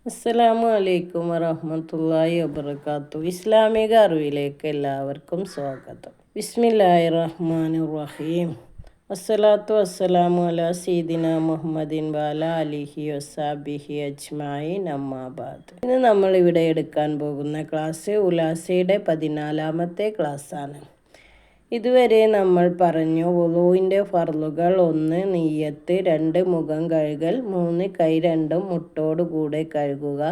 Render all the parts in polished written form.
അസ്സലാമു അലൈക്കും വറഹ്മത്തുള്ളാഹി വബറകാതുഹു. ഇസ്ലാമിക അറിവിലേക്ക് എല്ലാവർക്കും സ്വാഗതം. ബിസ്മില്ലാഹിർ റഹ്മാനിർ റഹീം. വസ്സലാത്തു വസ്സലാമു അലാ സയ്യിദിന മുഹമ്മദിൻ വഅലാ ആലിഹി വസ്സഹ്ബിഹി അജ്മഈൻ അമ്മാ ബഅദ്. ഇന്ന് നമ്മൾ ഇവിടെ എടുക്കാൻ പോകുന്ന ക്ലാസ് ഉലാസയുടെ 14ാമത്തെ ക്ലാസ്സാണ്. ഇതുവരെ നമ്മൾ പറഞ്ഞു വുളൂഇൻ്റെ ഫർളുകൾ: 1 നിയ്യത്ത്, 2 മുഖം കഴുകൽ, 3 കൈ രണ്ടും മുട്ടോടു കൂടെ കഴുകുക,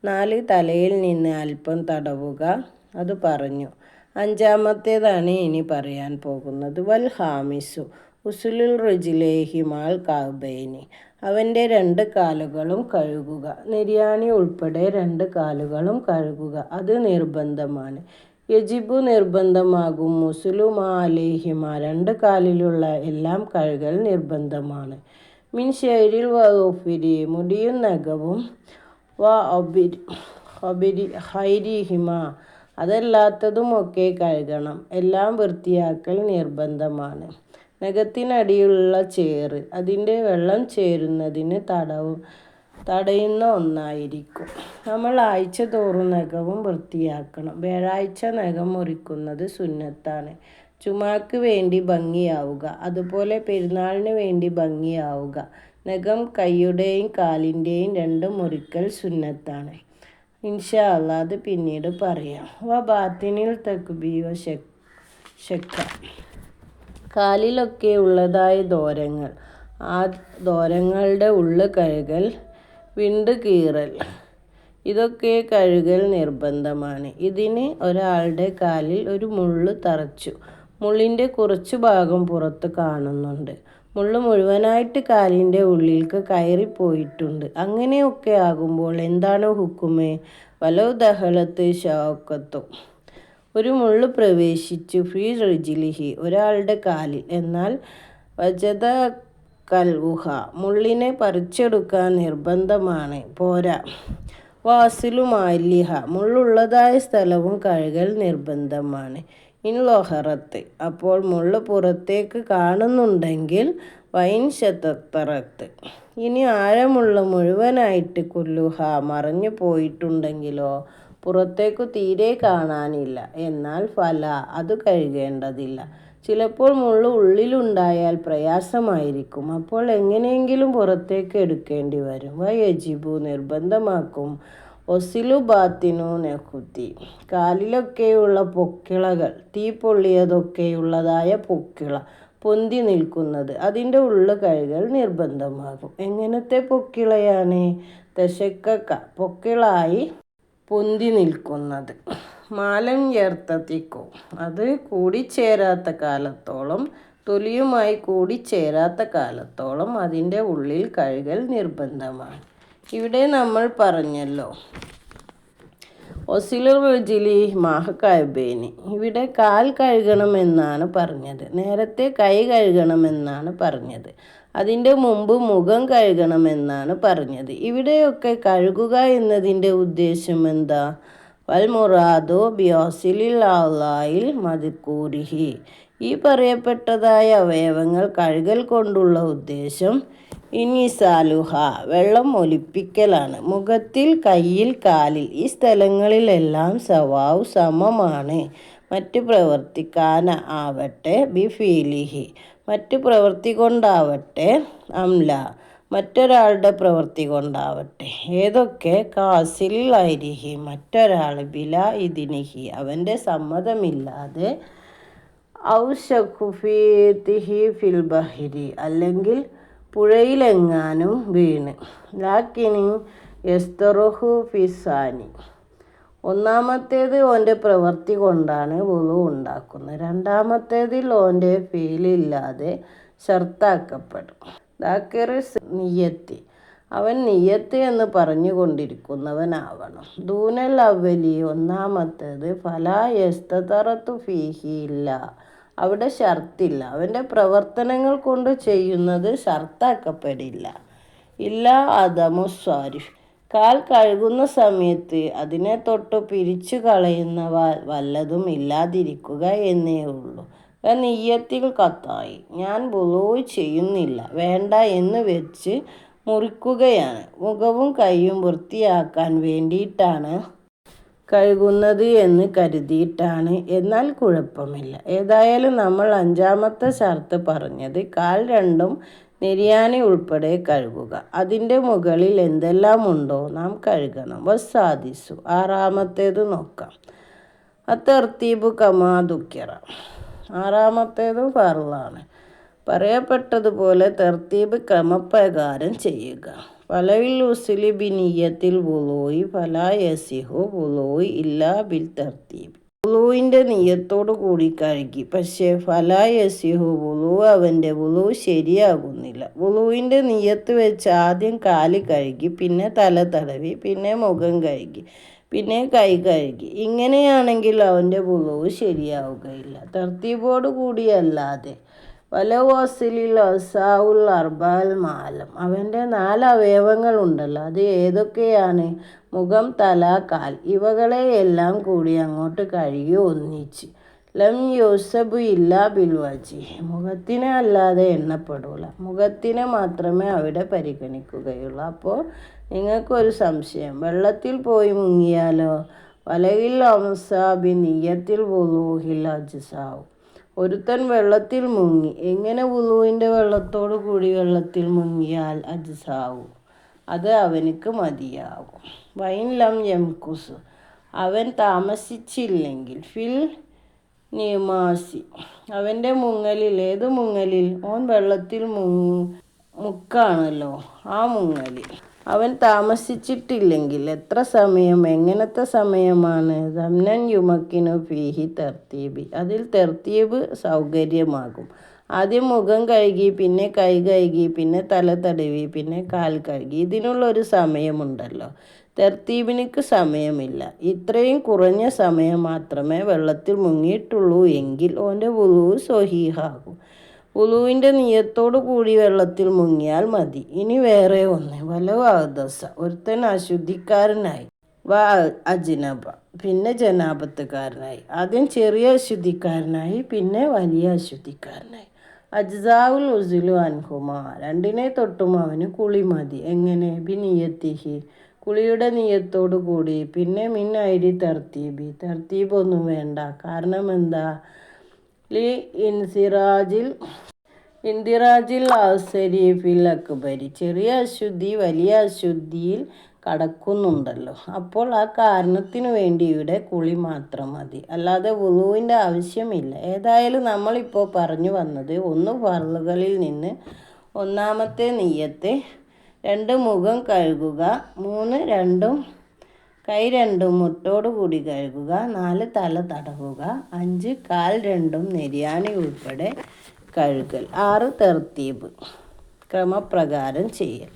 4 തലയിൽ നിന്ന് അല്പം തടവുക. അത് പറഞ്ഞു. 5ാമത്തേതാണ് ഇനി പറയാൻ പോകുന്നത്. വൽ ഹാമിസു ഉസുലുൽ റിജ്ലൈഹി മഅൽ കഅബൈനി, അവൻ്റെ 2 കാലുകളും കഴുകുക. നെര്യാണി ഉൾപ്പെടെ 2 കാലുകളും കഴുകുക. അത് നിർബന്ധമാണ്. യജിബു നിർബന്ധമാകും. മുസുലു മാ അലൈഹിമ, 2 കാലിലുള്ള എല്ലാം കഴുകൽ നിർബന്ധമാണ്. മിൻ ഷൈരിൽ വദുഫിരി, മുടിയും നഖവും, വ ഹൈരിഹിമ, അതല്ലാത്തതും ഒക്കെ കഴുകണം. എല്ലാം വൃത്തിയാക്കൽ നിർബന്ധമാണ്. നഖത്തിനടിയിലുള്ള ചേറ് അതിൻ്റെ വെള്ളം ചേരുന്നതിന് തടയുന്ന ഒന്നായിരിക്കും. നമ്മൾ ആഴ്ച തോറും നഖവും വൃത്തിയാക്കണം. വ്യാഴാഴ്ച നഖം മുറിക്കുന്നത് സുന്നത്താണ്. ജുമാക്ക് വേണ്ടി ഭംഗിയാവുക, അതുപോലെ പെരുന്നാളിന് വേണ്ടി ഭംഗിയാവുക. നഖം കൈയുടെയും കാലിൻ്റെയും 2 മുറിക്കൽ സുന്നത്താണ്. ഇൻഷാ അല്ലാഹ് അത് പിന്നീട് പറയാം. വ ബാത്തിനിൽ തക്ബീവ ശക്ക, കാലിലൊക്കെ ഉള്ളതായ ദോരങ്ങൾ, ആ ദോരങ്ങളുടെ ഉള്ളു കഴുകൽ, വിണ്ട് കീറൽ, ഇതൊക്കെ കഴുകൽ നിർബന്ധമാണ്. ഇതിന് ഒരാളുടെ കാലിൽ ഒരു മുള്ള് തറച്ചു. മുള്ളിൻ്റെ കുറച്ചു ഭാഗം പുറത്ത് കാണുന്നുണ്ട്. മുള്ള് മുഴുവനായിട്ട് കാലിൻ്റെ ഉള്ളിലേക്ക് കയറിപ്പോയിട്ടുണ്ട്. അങ്ങനെയൊക്കെ ആകുമ്പോൾ എന്താണ് ഹുക്കുമ്? വലൗ ദഹലത്ത് ഷൗക്കത്തു, ഒരു മുള്ള് പ്രവേശിച്ചു, ഫീ റിജ്ലിഹി, ഒരാളുടെ കാലിൽ, എന്നാൽ വജദ കൽഉഹ, മുള്ളിനെ പറിച്ചെടുക്കാൻ നിർബന്ധമാണ്, പോരാ. വാസിലു മാലിഹ, മുള്ളുള്ളതായ സ്ഥലവും കഴുകൽ നിർബന്ധമാണ്. ഇൻ ലൊഹറത്ത്, അപ്പോൾ മുള്ള് പുറത്തേക്ക് കാണുന്നുണ്ടെങ്കിൽ. വൈൻ ശതത്തറത്ത്, ഇനി ആഴമുള്ള മുഴുവനായിട്ട് കുല്ലുഹ, മറഞ്ഞു പോയിട്ടുണ്ടെങ്കിലോ, പുറത്തേക്കു തീരെ കാണാനില്ല, എന്നാൽ ഫല, അത് കഴുകേണ്ടതില്ല. ചിലപ്പോൾ മുള്ള് ഉള്ളിലുണ്ടായാൽ പ്രയാസമായിരിക്കും. അപ്പോൾ എങ്ങനെയെങ്കിലും പുറത്തേക്ക് എടുക്കേണ്ടി വരും. വയജിബു നിർബന്ധമാക്കും. ഒസിലു ബാത്തിനു നെഹുത്തി, കാലിലൊക്കെയുള്ള പൊക്കിളകൾ, തീ പൊള്ളിയതൊക്കെയുള്ളതായ പൊക്കിള, പൊന്തി നിൽക്കുന്നത്, അതിൻ്റെ ഉള്ളു കഴുകൽ നിർബന്ധമാകും. എങ്ങനത്തെ പൊക്കിളയാണ്? തശക്കക്ക, പൊക്കിളായി പൊന്തി നിൽക്കുന്നത്. മാലം യർത്തത്തിക്കോ, അത് കൂടിച്ചേരാത്ത കാലത്തോളം, തൊലിയുമായി കൂടിച്ചേരാത്ത കാലത്തോളം അതിൻ്റെ ഉള്ളിൽ കഴുകൽ നിർബന്ധമാണ്. ഇവിടെ നമ്മൾ പറഞ്ഞല്ലോ ഒസിലുർ റിജ്ലി മഅൽ കഅബൈനി, ഇവിടെ കാൽ കഴുകണമെന്നാണ് പറഞ്ഞത്. നേരത്തെ കൈ കഴുകണമെന്നാണ് പറഞ്ഞത്. അതിൻ്റെ മുമ്പ് മുഖം കഴുകണമെന്നാണ് പറഞ്ഞത്. ഇവിടെയൊക്കെ കഴുകുക എന്നതിൻ്റെ ഉദ്ദേശം എന്താ? വൽ മുറാദു ബിയോസിലിൽ ആളായിൽ മദ്കൂരിഹി, ഈ പറയപ്പെട്ടതായ അവയവങ്ങൾ കഴുകൽ കൊണ്ടുള്ള ഉദ്ദേശം ഇനിസാലുഹ, വെള്ളം ഒലിപ്പിക്കലാണ്. മുഖത്തിൽ, കയ്യിൽ, കാലിൽ, ഈ സ്ഥലങ്ങളിലെല്ലാം സവാവ്, സമമാണ്. മറ്റ് പ്രവർത്തിക്കാന ആവട്ടെ, ബിഫീലിഹി, മറ്റ് പ്രവൃത്തി കൊണ്ടാവട്ടെ, അംല, മറ്റൊരാളുടെ പ്രവൃത്തി കൊണ്ടാവട്ടെ. ഏതൊക്കെ? കാസിലിൽ ഐരിഹി, മറ്റൊരാൾ, ബില ഇതിനിഹി, അവൻ്റെ സമ്മതമില്ലാതെ, ഔ ശഖുഫീതിഹി ഫിൽ ബഹരി, അല്ലെങ്കിൽ പുഴയിലെങ്ങാനും വീണ്, ലാക്കിനി യസ്തറുഹു ഫിസാനി, ഒന്നാമത്തേത് ഓൻ്റെ പ്രവൃത്തി കൊണ്ടാണ് വുളു ഉണ്ടാക്കുന്നത്. രണ്ടാമത്തേതിൽ ഓൻ്റെ ഫീലില്ലാതെ ഷർത്താക്കപ്പെടും. ദാക്കിറിസ് നിയ്യത്തി, അവൻ നിയ്യത്ത് എന്ന് പറഞ്ഞുകൊണ്ടിരിക്കുന്നവനാവണം. ദൂനൽ അവലി, ഒന്നാമത്തേത്, ഫലാ യസ്തറത്തു ഫീഹി, ഇല്ല, അവിടെ ഷർത്തില്ല. അവൻ്റെ പ്രവർത്തനങ്ങൾ കൊണ്ട് ചെയ്യുന്നത് ഷർത്താക്കപ്പെടില്ല. ഇല്ല അദമു സ്വാരിഫ്, കാൽ കഴുകുന്ന സമയത്ത് അതിനെ തൊട്ട് പിരിച്ചു കളയുന്ന വല്ലതും ഇല്ലാതിരിക്കുക എന്നേ ഉള്ളൂ. നിയ്യത്തിൽ കത്തായി, ഞാൻ വുളൂ ചെയ്യുന്നില്ല, വേണ്ട എന്ന് വെച്ച് മുറിക്കുകയാണ്. മുഖവും കൈയും വൃത്തിയാക്കാൻ വേണ്ടിയിട്ടാണ് കഴുകുന്നത് എന്ന് കരുതിയിട്ടാണ്. എന്നാൽ കുഴപ്പമില്ല. ഏതായാലും നമ്മൾ 5ാമത്തെ ഷർത്ത് പറഞ്ഞത് കാൽ രണ്ടും നെരിയാണി ഉൾപ്പെടെ കഴുകുക. അതിൻ്റെ മുകളിൽ എന്തെല്ലാം ഉണ്ടോ നാം കഴുകണം. വസാദിസു 6ാമത്തേത് നോക്കാം. അത്തർത്തീബു കമാ ദുഃഖിറ. 6ാമത്തേതും ഫർളാണ്. പറയപ്പെട്ടതുപോലെ തർത്തീബ് ക്രമപ്രകാരം ചെയ്യുക. ഫലവിൽ ഉസ്ലി ബിനിയത്തിൽ വുളൂഇ ഫലാ യസിഹു വുളൂഇ ഇല്ലാ ബിൽ തർത്തീബ്. വുളൂഇൻ്റെ നിയ്യത്തോടു കൂടി കഴുകി, പക്ഷേ ഫലാ യസിഹു അവൻ്റെ വുളൂ ശരിയാകുന്നില്ല. വുളൂഇൻ്റെ നിയ്യത്ത് വെച്ച് ആദ്യം കാല് കഴുകി, പിന്നെ തല തടവി, പിന്നെ മുഖം കഴുകി, പിന്നെ കൈ കഴുകി. ഇങ്ങനെയാണെങ്കിൽ അവൻ്റെ വുളൂ ശരിയാവുകയില്ല. തർത്തീബോടു കൂടിയല്ലാതെ. വലവസിലിൽ അസാവുൽ അർബാൽ മാലം. അവൻ്റെ 4 അവയവങ്ങളുണ്ടല്ലോ, അത് ഏതൊക്കെയാണ്? മുഖം, തല, കാൽ. ഇവകളെയെല്ലാം കൂടി അങ്ങോട്ട് കഴുകി ഒന്നിച്ച്. ലം യൂസബു ഇല്ലാ ബിൽവജി. മുഖത്തിനെ അല്ലാതെ എണ്ണപ്പെടൂല. മുഖത്തിനെ മാത്രമേ അവിടെ പരിഗണിക്കുകയുള്ളൂ. അപ്പോൾ നിങ്ങൾക്കൊരു സംശയം, വെള്ളത്തിൽ പോയി മുങ്ങിയാലോ? വലയിൽ അംസാബി നിയ്യത്തിൽ വുളൂഹിൽ അജ്സാവും. ഒരുത്തൻ വെള്ളത്തിൽ മുങ്ങി. എങ്ങനെ? വുളൂവിൻ്റെ വെള്ളത്തോടു കൂടി വെള്ളത്തിൽ മുങ്ങിയാൽ അജ്സാവും, അത് അവനക്ക് മതിയാകും. വൈൻ ലം യംകുസ്. അവൻ താമസിച്ചില്ലെങ്കിൽ ഫിൽ നിമാസി. അവൻ്റെ മുങ്ങലിൽ. ഏത് മുങ്ങലിൽ? ഓൻ വെള്ളത്തിൽ മുക്കാണല്ലോ, ആ മുങ്ങലിൽ അവൻ താമസിച്ചിട്ടില്ലെങ്കിൽ. എത്ര സമയം? എങ്ങനത്തെ സമയമാണ്? ദംനൻ യുമക്കിനു ഫീഹി തർത്തീബി. അതിൽ തർത്തീബ് സൗകര്യമാകും. ആദ്യം മുഖം കഴുകി, പിന്നെ കൈ കഴുകി, പിന്നെ തല തടവി, പിന്നെ കാൽ കഴുകി. ഇതിനുള്ളൊരു സമയമുണ്ടല്ലോ. തർത്തീബിനിക്ക് സമയമില്ല. ഇത്രയും കുറഞ്ഞ സമയം മാത്രമേ വെള്ളത്തിൽ മുങ്ങിയിട്ടുള്ളൂ എങ്കിൽ ഓൻ്റെ വുളൂ സ്വഹീഹാകും. വുളൂവിൻ്റെ നിയ്യത്തോടു കൂടി വെള്ളത്തിൽ മുങ്ങിയാൽ മതി. ഇനി വേറെ ഒന്ന്. വലവ് അഹ്ദസ. ഒരുത്തൻ അശുദ്ധിക്കാരനായി. അജ്നബ. പിന്നെ ജനാപത്തുകാരനായി. ആദ്യം ചെറിയ അശുദ്ധിക്കാരനായി, പിന്നെ വലിയ അശുദ്ധിക്കാരനായി. അജ്സാവുൽ ഉസ്ലു അൻഹുമ. രണ്ടിനെ തൊട്ടും അവന് കുളി മതി. എങ്ങനെ? ബിനിയത്തിഹി. കുളിയുടെ നിയ്യത്തോടു കൂടി. പിന്നെ മിൻ ഐരി തർത്തീബി. തർത്തീബൊന്നും വേണ്ട. കാരണം എന്താ? ലി ഇന്ദിറാജിൽ അസരീഫിൽ അക്ബരി. ചെറിയ അശുദ്ധി വലിയ അശുദ്ധിയിൽ കടക്കുന്നുണ്ടല്ലോ. അപ്പോൾ ആ കാരണത്തിനു വേണ്ടി ഇവിടെ കുളി മാത്രം മതി, അല്ലാതെ വുളൂവിൻ്റെ ആവശ്യമില്ല. ഏതായാലും നമ്മളിപ്പോൾ പറഞ്ഞു വന്നത് 1 ഫർളുകളിൽ നിന്ന് 1ാമത്തെ നിയ്യത്ത്, 2 മുഖം കഴുകുക, 3 കൈ രണ്ടും മുട്ടോടു കൂടി കഴുകുക, 4 തല തടവുക, 5 കാൽ രണ്ടും നെരിയാണി ഉൾപ്പെടെ കഴുകൽ, 6 തർത്തീബ് ക്രമപ്രകാരം ചെയ്യൽ.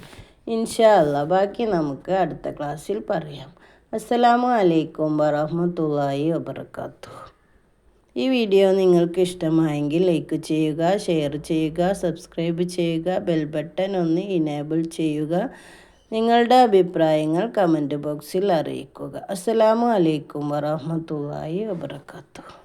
ഇൻഷാ അല്ലാ ബാക്കി നമുക്ക് അടുത്ത ക്ലാസ്സിൽ പറയാം. അസ്സലാമു അലൈക്കും വറഹ്മത്തുള്ളാഹി വബറകാതുഹു. ഈ വീഡിയോ നിങ്ങൾക്ക് ഇഷ്ടമായെങ്കിൽ ലൈക്ക് ചെയ്യുക, ഷെയർ ചെയ്യുക, സബ്സ്ക്രൈബ് ചെയ്യുക, ബെൽ ബട്ടൺ ഒന്ന് ഇനേബിൾ ചെയ്യുക. നിങ്ങളുടെ അഭിപ്രായങ്ങൾ കമൻറ്റ് ബോക്സിൽ അറിയിക്കുക. അസ്സലാമു അലൈക്കും വറഹ്മത്തുള്ളാഹി വബറകാതുഹു.